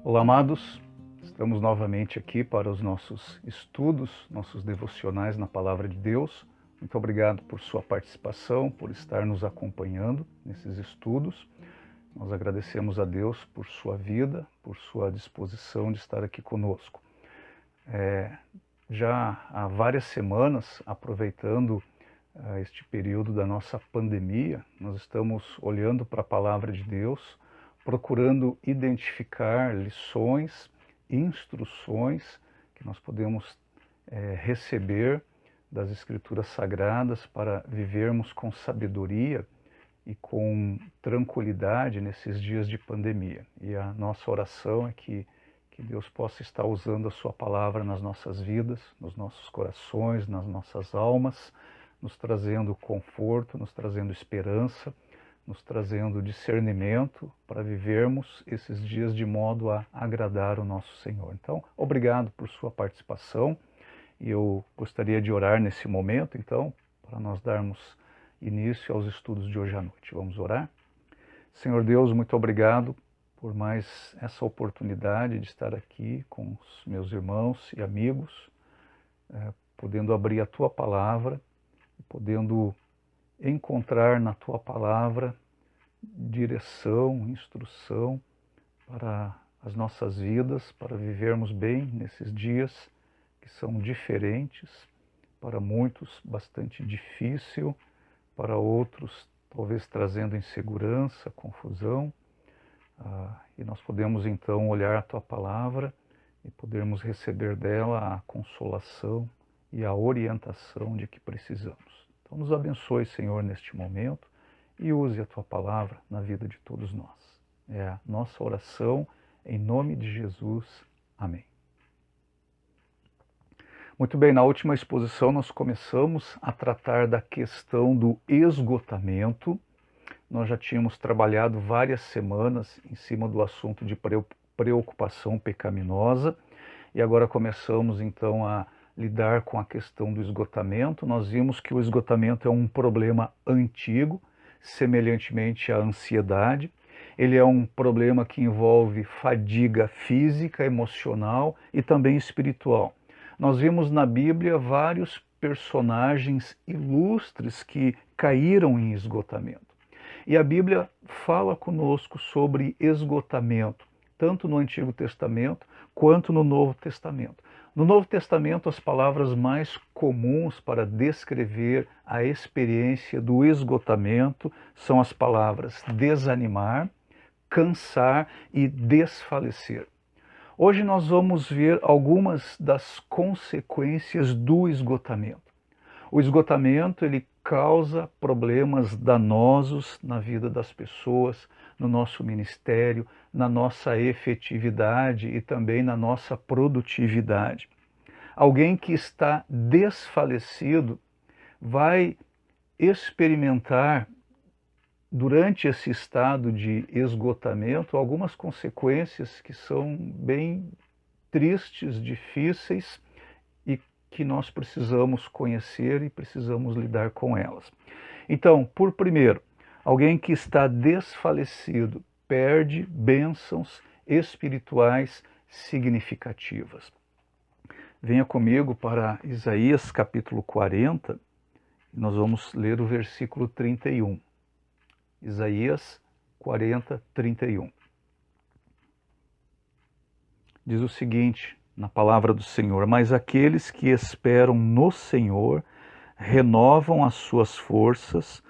Olá, amados. Estamos novamente aqui para os nossos estudos, nossos devocionais na Palavra de Deus. Muito obrigado por sua participação, por estar nos acompanhando nesses estudos. Nós agradecemos a Deus por sua vida, por sua disposição de estar aqui conosco. Já há várias semanas, aproveitando este período da nossa pandemia, nós estamos olhando para a Palavra de Deus, procurando identificar lições, instruções que nós podemos receber das Escrituras Sagradas para vivermos com sabedoria e com tranquilidade nesses dias de pandemia. E a nossa oração é que Deus possa estar usando a sua palavra nas nossas vidas, nos nossos corações, nas nossas almas, nos trazendo conforto, nos trazendo esperança, nos trazendo discernimento para vivermos esses dias de modo a agradar o nosso Senhor. Então, obrigado por sua participação e eu gostaria de orar nesse momento, então, para nós darmos início aos estudos de hoje à noite. Vamos orar? Senhor Deus, muito obrigado por mais essa oportunidade de estar aqui com os meus irmãos e amigos, podendo abrir a Tua Palavra, podendo encontrar na Tua Palavra direção, instrução para as nossas vidas, para vivermos bem nesses dias que são diferentes, para muitos bastante difícil, para outros talvez trazendo insegurança, confusão, e nós podemos então olhar a Tua Palavra e podermos receber dela a consolação e a orientação de que precisamos. Então nos abençoe, Senhor, neste momento e use a Tua Palavra na vida de todos nós. É a nossa oração em nome de Jesus. Amém. Muito bem, na última exposição nós começamos a tratar da questão do esgotamento. Nós já tínhamos trabalhado várias semanas em cima do assunto de preocupação pecaminosa e agora começamos então a lidar com a questão do esgotamento. Nós vimos que o esgotamento é um problema antigo, semelhantemente à ansiedade. Ele é um problema que envolve fadiga física, emocional e também espiritual. Nós vimos na Bíblia vários personagens ilustres que caíram em esgotamento. E a Bíblia fala conosco sobre esgotamento, tanto no Antigo Testamento quanto no Novo Testamento. No Novo Testamento, as palavras mais comuns para descrever a experiência do esgotamento são as palavras desanimar, cansar e desfalecer. Hoje nós vamos ver algumas das consequências do esgotamento. O esgotamento, ele causa problemas danosos na vida das pessoas, no nosso ministério, na nossa efetividade e também na nossa produtividade. Alguém que está desfalecido vai experimentar, durante esse estado de esgotamento, algumas consequências que são bem tristes, difíceis e que nós precisamos conhecer e precisamos lidar com elas. Então, por primeiro, alguém que está desfalecido perde bênçãos espirituais significativas. Venha comigo para Isaías capítulo 40, e nós vamos ler o versículo 31. Isaías 40, 31. Diz o seguinte na palavra do Senhor: mas aqueles que esperam no Senhor renovam as suas forças,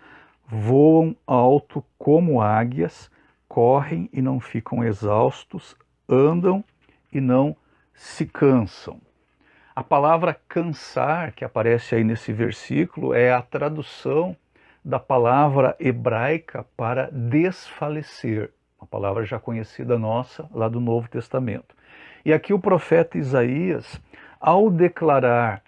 voam alto como águias, correm e não ficam exaustos, andam e não se cansam. A palavra cansar, que aparece aí nesse versículo, é a tradução da palavra hebraica para desfalecer, uma palavra já conhecida nossa lá do Novo Testamento. E aqui o profeta Isaías, ao declarar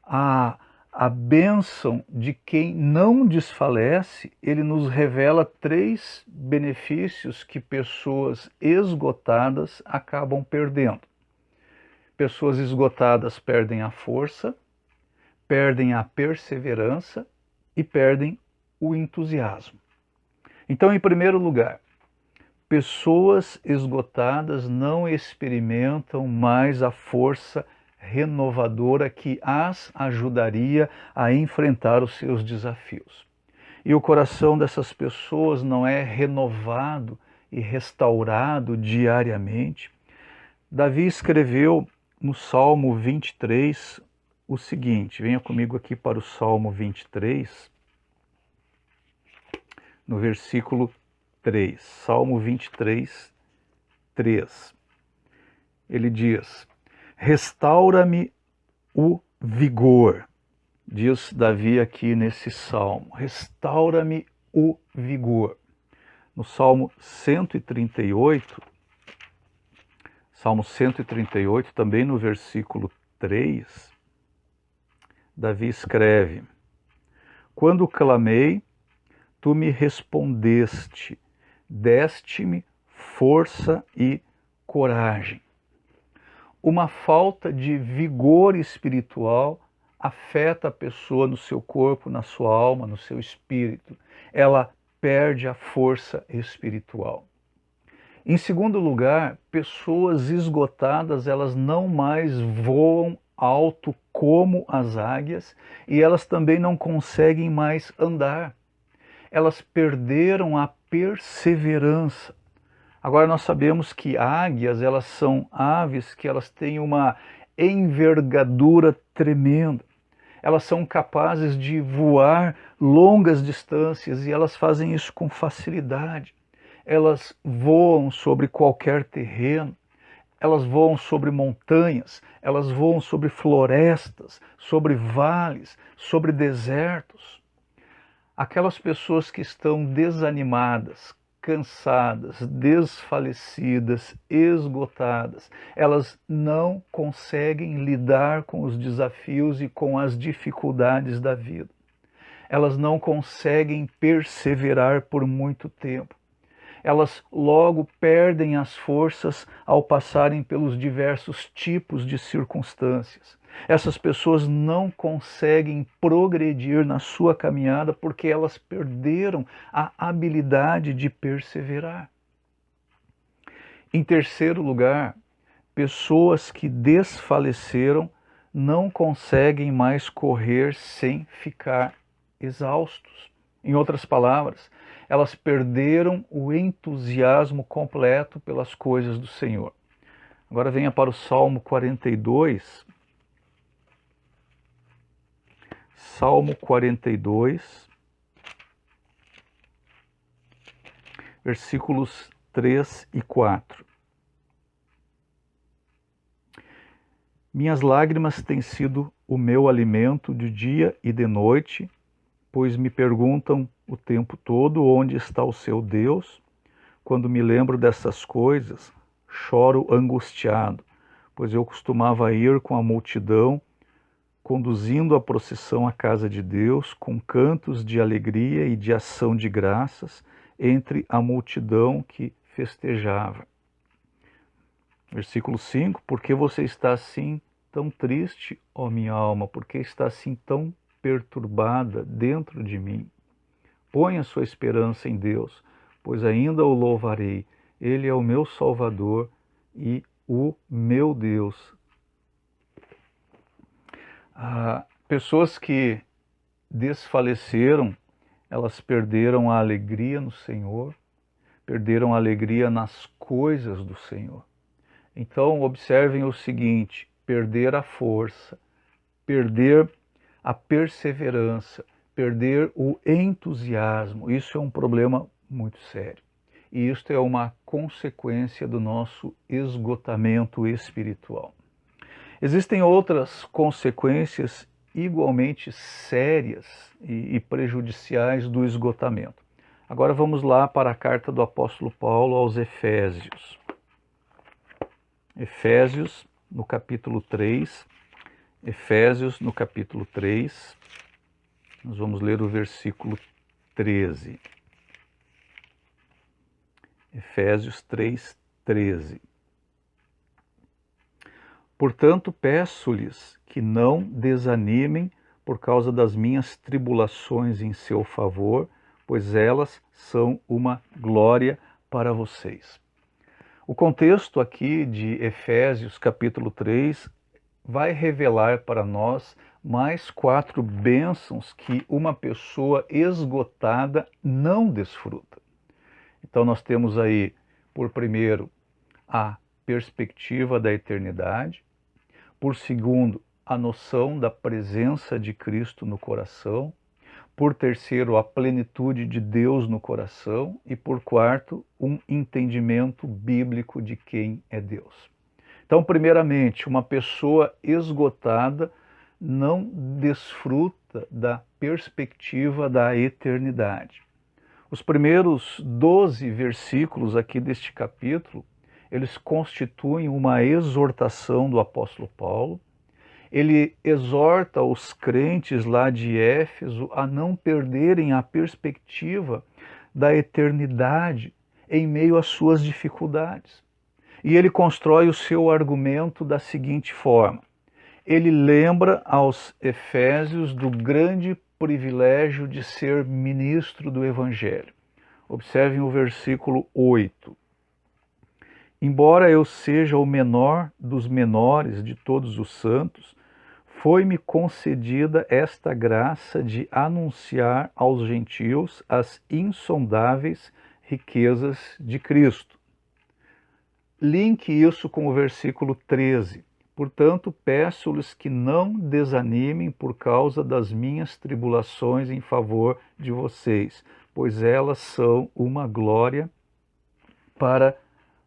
a bênção de quem não desfalece, ele nos revela 3 benefícios que pessoas esgotadas acabam perdendo. Pessoas esgotadas perdem a força, perdem a perseverança e perdem o entusiasmo. Então, em primeiro lugar, Pessoas esgotadas não experimentam mais a força renovadora que as ajudaria a enfrentar os seus desafios. E o coração dessas pessoas não é renovado e restaurado diariamente. Davi escreveu no Salmo 23 o seguinte, venha comigo aqui para o Salmo 23, no versículo 3, Salmo 23, 3. Ele diz, restaura-me o vigor, diz Davi aqui nesse salmo, restaura-me o vigor. No Salmo 138, também no versículo 3, Davi escreve, quando clamei, tu me respondeste, deste-me força e coragem. Uma falta de vigor espiritual afeta a pessoa no seu corpo, na sua alma, no seu espírito. Ela perde a força espiritual. Em segundo lugar, pessoas esgotadas, elas não mais voam alto como as águias e elas também não conseguem mais andar. Elas perderam a perseverança. Agora nós sabemos que águias, elas são aves que elas têm uma envergadura tremenda. Elas são capazes de voar longas distâncias e elas fazem isso com facilidade. Elas voam sobre qualquer terreno, elas voam sobre montanhas, elas voam sobre florestas, sobre vales, sobre desertos. Aquelas pessoas que estão desanimadas, cansadas, desfalecidas, esgotadas, elas não conseguem lidar com os desafios e com as dificuldades da vida. Elas não conseguem perseverar por muito tempo. Elas logo perdem as forças ao passarem pelos diversos tipos de circunstâncias. Essas pessoas não conseguem progredir na sua caminhada porque elas perderam a habilidade de perseverar. Em terceiro lugar, pessoas que desfaleceram não conseguem mais correr sem ficar exaustos. Em outras palavras, elas perderam o entusiasmo completo pelas coisas do Senhor. Agora venha para o Salmo 42. Salmo 42, versículos 3 e 4. Minhas lágrimas têm sido o meu alimento de dia e de noite, pois me perguntam o tempo todo onde está o seu Deus. Quando me lembro dessas coisas, choro angustiado, pois eu costumava ir com a multidão, conduzindo a procissão à casa de Deus, com cantos de alegria e de ação de graças, entre a multidão que festejava. Versículo 5, por que você está assim tão triste, ó minha alma? Por que está assim tão perturbada dentro de mim? Ponha sua esperança em Deus, pois ainda o louvarei. Ele é o meu Salvador e o meu Deus. Pessoas que desfaleceram, elas perderam a alegria no Senhor, perderam a alegria nas coisas do Senhor. Então, observem o seguinte, perder a força, perder a perseverança, perder o entusiasmo, isso é um problema muito sério. E isto é uma consequência do nosso esgotamento espiritual. Existem outras consequências igualmente sérias e prejudiciais do esgotamento. Agora vamos lá para a carta do apóstolo Paulo aos Efésios. Efésios, no capítulo 3. Efésios, no capítulo 3. Nós vamos ler o versículo 13. Efésios 3, 13. Portanto, peço-lhes que não desanimem por causa das minhas tribulações em seu favor, pois elas são uma glória para vocês. O contexto aqui de Efésios capítulo 3 vai revelar para nós mais 4 bênçãos que uma pessoa esgotada não desfruta. Então nós temos aí, por primeiro, a perspectiva da eternidade, por segundo, a noção da presença de Cristo no coração, por terceiro, a plenitude de Deus no coração e por quarto, um entendimento bíblico de quem é Deus. Então, primeiramente, uma pessoa esgotada não desfruta da perspectiva da eternidade. Os primeiros 12 versículos aqui deste capítulo, eles constituem uma exortação do apóstolo Paulo. Ele exorta os crentes lá de Éfeso a não perderem a perspectiva da eternidade em meio às suas dificuldades. E ele constrói o seu argumento da seguinte forma. Ele lembra aos Efésios do grande privilégio de ser ministro do Evangelho. Observem o versículo 8. Embora eu seja o menor dos menores de todos os santos, foi-me concedida esta graça de anunciar aos gentios as insondáveis riquezas de Cristo. Linke isso com o versículo 13. Portanto, peço-lhes que não desanimem por causa das minhas tribulações em favor de vocês, pois elas são uma glória para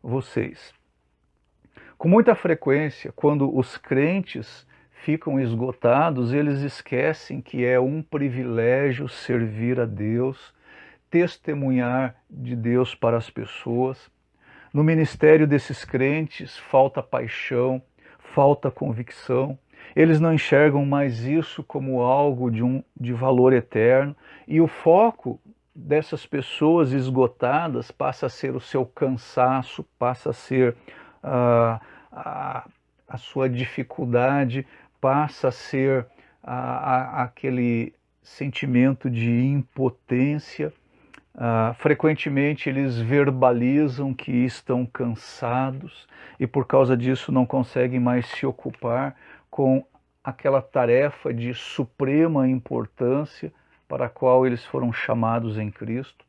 vocês. Com muita frequência, quando os crentes ficam esgotados, eles esquecem que é um privilégio servir a Deus, testemunhar de Deus para as pessoas. No ministério desses crentes falta paixão, falta convicção. Eles não enxergam mais isso como algo de valor eterno, e o foco dessas pessoas esgotadas passa a ser o seu cansaço, passa a ser a sua dificuldade, passa a ser aquele sentimento de impotência. Frequentemente eles verbalizam que estão cansados e por causa disso não conseguem mais se ocupar com aquela tarefa de suprema importância para a qual eles foram chamados em Cristo.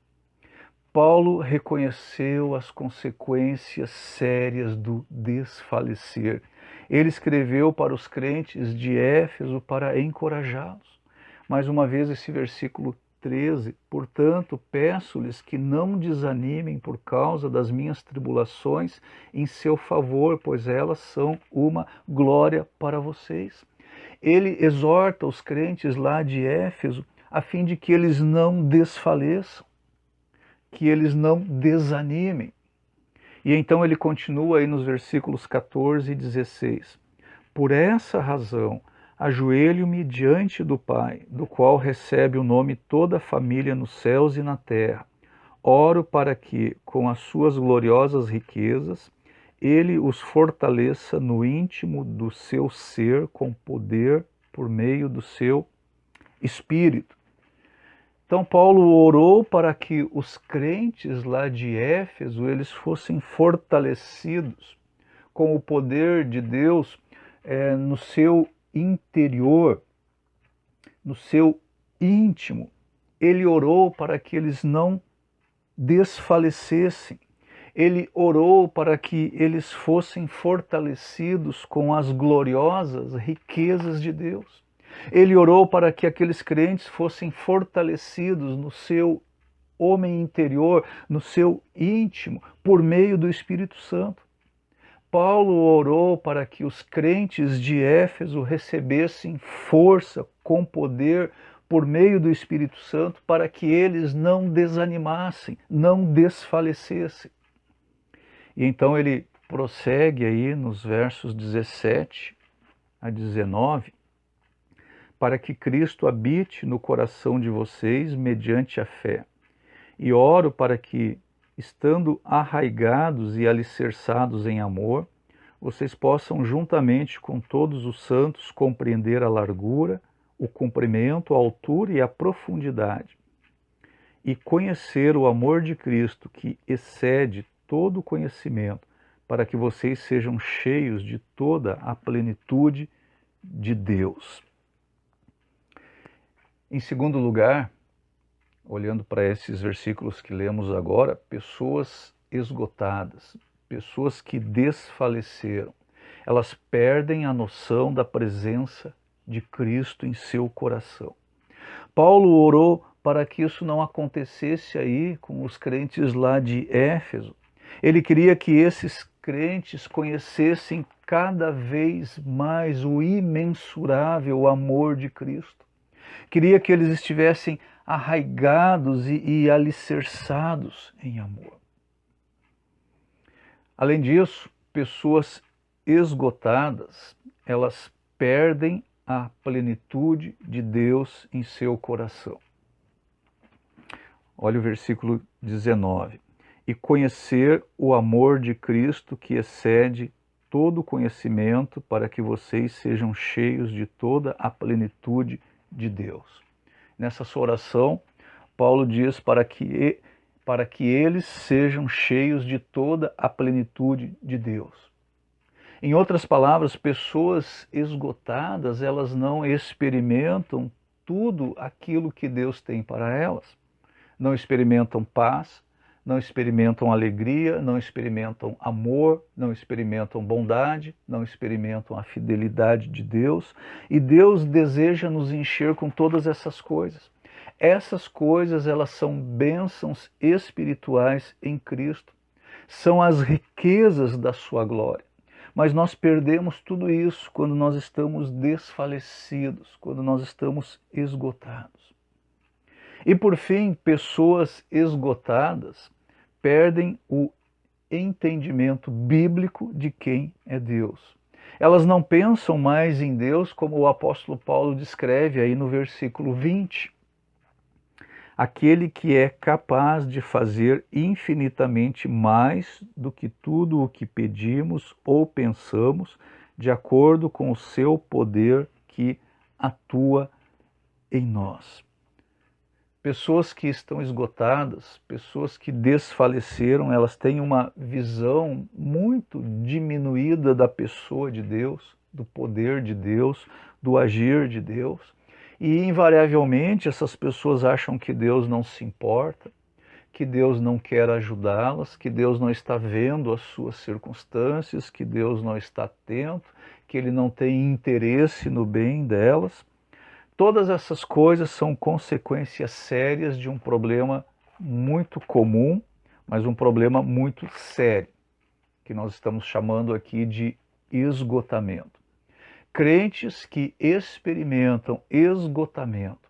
Paulo reconheceu as consequências sérias do desfalecer. Ele escreveu para os crentes de Éfeso para encorajá-los. Mais uma vez esse versículo 13, portanto, peço-lhes que não desanimem por causa das minhas tribulações em seu favor, pois elas são uma glória para vocês. Ele exorta os crentes lá de Éfeso a fim de que eles não desfaleçam, que eles não desanimem. E então ele continua aí nos versículos 14 e 16. Por essa razão, ajoelho-me diante do Pai, do qual recebe o nome toda a família nos céus e na terra. Oro para que, com as suas gloriosas riquezas, ele os fortaleça no íntimo do seu ser com poder por meio do seu Espírito. Então Paulo orou para que os crentes lá de Éfeso eles fossem fortalecidos com o poder de Deus no seu interior, no seu íntimo. Ele orou para que eles não desfalecessem. Ele orou para que eles fossem fortalecidos com as gloriosas riquezas de Deus. Ele orou para que aqueles crentes fossem fortalecidos no seu homem interior, no seu íntimo, por meio do Espírito Santo. Paulo orou para que os crentes de Éfeso recebessem força com poder por meio do Espírito Santo para que eles não desanimassem, não desfalecessem. E então ele prossegue aí nos versos 17 a 19, para que Cristo habite no coração de vocês mediante a fé. E oro para que, estando arraigados e alicerçados em amor, vocês possam, juntamente com todos os santos, compreender a largura, o comprimento, a altura e a profundidade, e conhecer o amor de Cristo que excede todo conhecimento, para que vocês sejam cheios de toda a plenitude de Deus. Em segundo lugar, olhando para esses versículos que lemos agora, pessoas esgotadas, pessoas que desfaleceram, elas perdem a noção da presença de Cristo em seu coração. Paulo orou para que isso não acontecesse aí com os crentes lá de Éfeso. Ele queria que esses crentes conhecessem cada vez mais o imensurável amor de Cristo. Queria que eles estivessem arraigados e alicerçados em amor. Além disso, pessoas esgotadas, elas perdem a plenitude de Deus em seu coração. Olha o versículo 19. E conhecer o amor de Cristo que excede todo conhecimento, para que vocês sejam cheios de toda a plenitude de Deus. Nessa sua oração, Paulo diz para que eles sejam cheios de toda a plenitude de Deus. Em outras palavras, pessoas esgotadas, elas não experimentam tudo aquilo que Deus tem para elas. Não experimentam paz, não experimentam alegria, não experimentam amor, não experimentam bondade, não experimentam a fidelidade de Deus. E Deus deseja nos encher com todas essas coisas. Essas coisas, elas são bênçãos espirituais em Cristo. São as riquezas da sua glória. Mas nós perdemos tudo isso quando nós estamos desfalecidos, quando nós estamos esgotados. E por fim, pessoas esgotadas perdem o entendimento bíblico de quem é Deus. Elas não pensam mais em Deus como o apóstolo Paulo descreve aí no versículo 20. Aquele que é capaz de fazer infinitamente mais do que tudo o que pedimos ou pensamos, de acordo com o seu poder que atua em nós. Pessoas que estão esgotadas, pessoas que desfaleceram, elas têm uma visão muito diminuída da pessoa de Deus, do poder de Deus, do agir de Deus. E invariavelmente essas pessoas acham que Deus não se importa, que Deus não quer ajudá-las, que Deus não está vendo as suas circunstâncias, que Deus não está atento, que Ele não tem interesse no bem delas. Todas essas coisas são consequências sérias de um problema muito comum, mas um problema muito sério, que nós estamos chamando aqui de esgotamento. Crentes que experimentam esgotamento,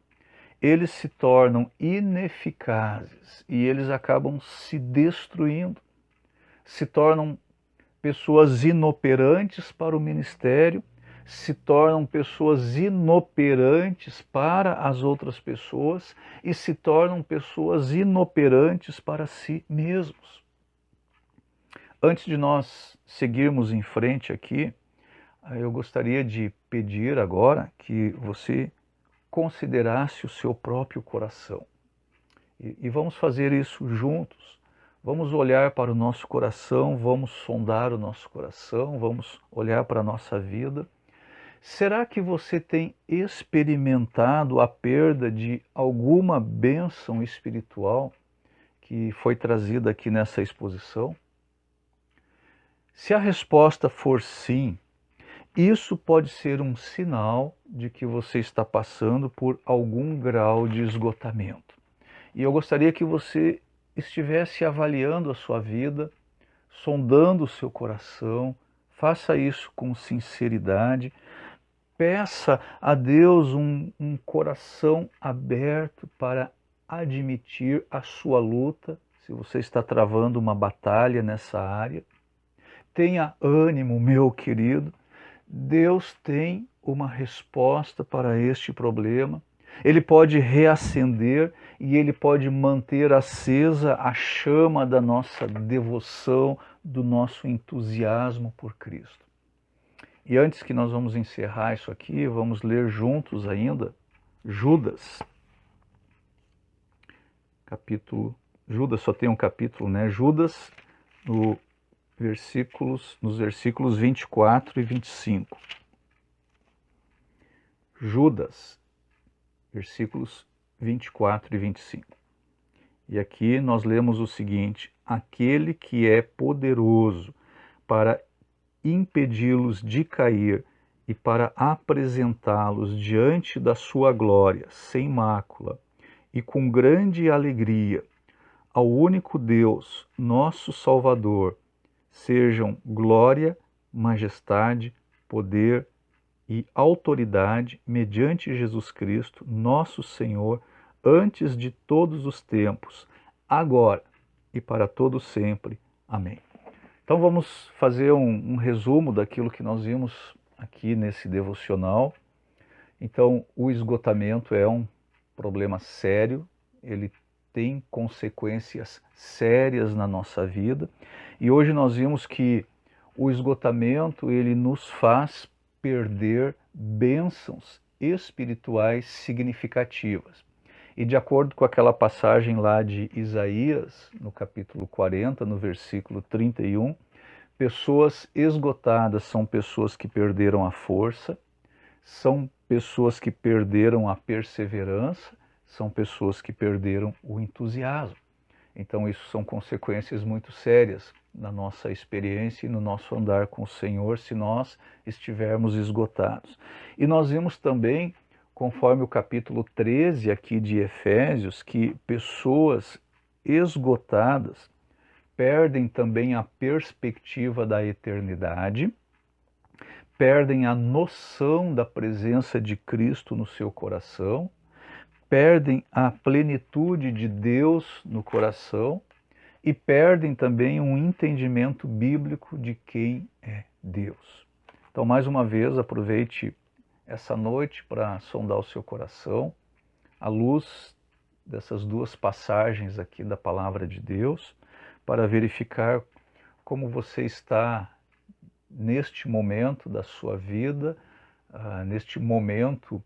eles se tornam ineficazes e eles acabam se destruindo, se tornam pessoas inoperantes para o ministério, se tornam pessoas inoperantes para as outras pessoas e se tornam pessoas inoperantes para si mesmos. Antes de nós seguirmos em frente aqui, eu gostaria de pedir agora que você considerasse o seu próprio coração. E vamos fazer isso juntos. Vamos olhar para o nosso coração, vamos sondar o nosso coração, vamos olhar para a nossa vida. Será que você tem experimentado a perda de alguma bênção espiritual que foi trazida aqui nessa exposição? Se a resposta for sim, isso pode ser um sinal de que você está passando por algum grau de esgotamento. E eu gostaria que você estivesse avaliando a sua vida, sondando o seu coração, faça isso com sinceridade, peça a Deus um coração aberto para admitir a sua luta, se você está travando uma batalha nessa área. Tenha ânimo, meu querido. Deus tem uma resposta para este problema. Ele pode reacender e Ele pode manter acesa a chama da nossa devoção, do nosso entusiasmo por Cristo. E antes que nós vamos encerrar isso aqui, vamos ler juntos ainda Judas, capítulo, Judas só tem um capítulo, né? Judas, nos versículos 24 e 25. Judas, versículos 24 e 25. E aqui nós lemos o seguinte: aquele que é poderoso para impedi-los de cair e para apresentá-los diante da sua glória, sem mácula e com grande alegria, ao único Deus, nosso Salvador, sejam glória, majestade, poder e autoridade mediante Jesus Cristo, nosso Senhor, antes de todos os tempos, agora e para todo sempre. Amém. Então vamos fazer um resumo daquilo que nós vimos aqui nesse devocional. Então, o esgotamento é um problema sério, ele tem consequências sérias na nossa vida. E hoje nós vimos que o esgotamento ele nos faz perder bênçãos espirituais significativas. E de acordo com aquela passagem lá de Isaías, no capítulo 40, no versículo 31, pessoas esgotadas são pessoas que perderam a força, são pessoas que perderam a perseverança, são pessoas que perderam o entusiasmo. Então isso são consequências muito sérias na nossa experiência e no nosso andar com o Senhor se nós estivermos esgotados. E nós vimos também, conforme o capítulo 13 aqui de Efésios, que pessoas esgotadas perdem também a perspectiva da eternidade, perdem a noção da presença de Cristo no seu coração, perdem a plenitude de Deus no coração e perdem também um entendimento bíblico de quem é Deus. Então, mais uma vez, aproveite essa noite para sondar o seu coração, à luz dessas duas passagens aqui da Palavra de Deus, para verificar como você está neste momento da sua vida, neste momento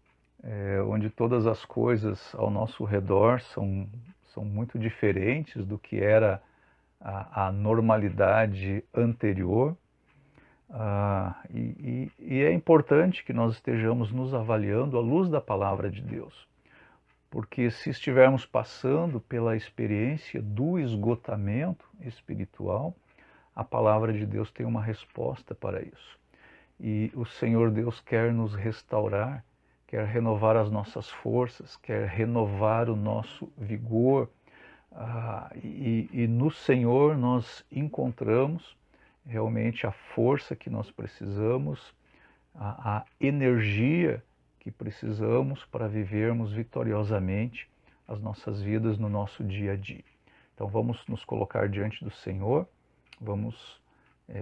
onde todas as coisas ao nosso redor são muito diferentes do que era a normalidade anterior. E é importante que nós estejamos nos avaliando à luz da Palavra de Deus, porque se estivermos passando pela experiência do esgotamento espiritual, a Palavra de Deus tem uma resposta para isso. E o Senhor Deus quer nos restaurar, quer renovar as nossas forças, quer renovar o nosso vigor. E no Senhor nós encontramos realmente a força que nós precisamos, a energia que precisamos para vivermos vitoriosamente as nossas vidas no nosso dia a dia. Então vamos nos colocar diante do Senhor, vamos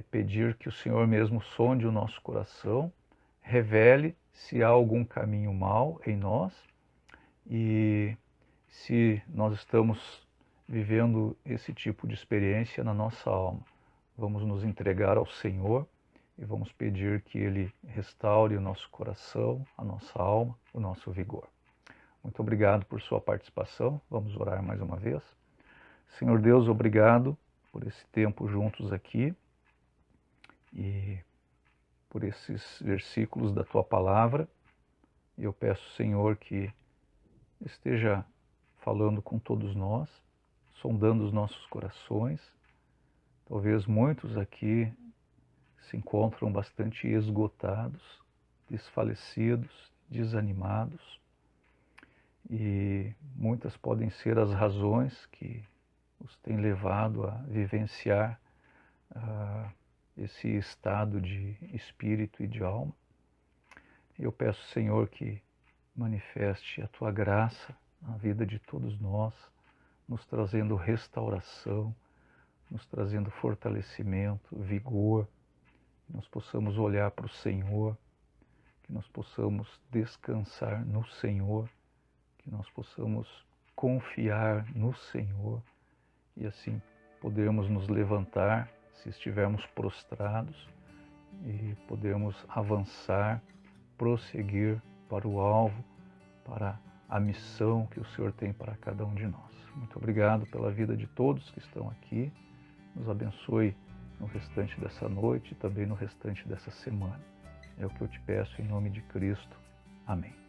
pedir que o Senhor mesmo sonde o nosso coração, revele se há algum caminho mau em nós e se nós estamos vivendo esse tipo de experiência na nossa alma. Vamos nos entregar ao Senhor e vamos pedir que Ele restaure o nosso coração, a nossa alma, o nosso vigor. Muito obrigado por sua participação. Vamos orar mais uma vez. Senhor Deus, obrigado por esse tempo juntos aqui e por esses versículos da Tua Palavra. Eu peço, Senhor, que esteja falando com todos nós, sondando os nossos corações. Talvez muitos aqui se encontram bastante esgotados, desfalecidos, desanimados, e muitas podem ser as razões que os têm levado a vivenciar esse estado de espírito e de alma. Eu peço, Senhor, que manifeste a Tua graça na vida de todos nós, nos trazendo restauração, nos trazendo fortalecimento, vigor, que nós possamos olhar para o Senhor, que nós possamos descansar no Senhor, que nós possamos confiar no Senhor e assim podermos nos levantar se estivermos prostrados e podermos avançar, prosseguir para o alvo, para a missão que o Senhor tem para cada um de nós. Muito obrigado pela vida de todos que estão aqui. Nos abençoe no restante dessa noite e também no restante dessa semana. É o que eu te peço em nome de Cristo. Amém.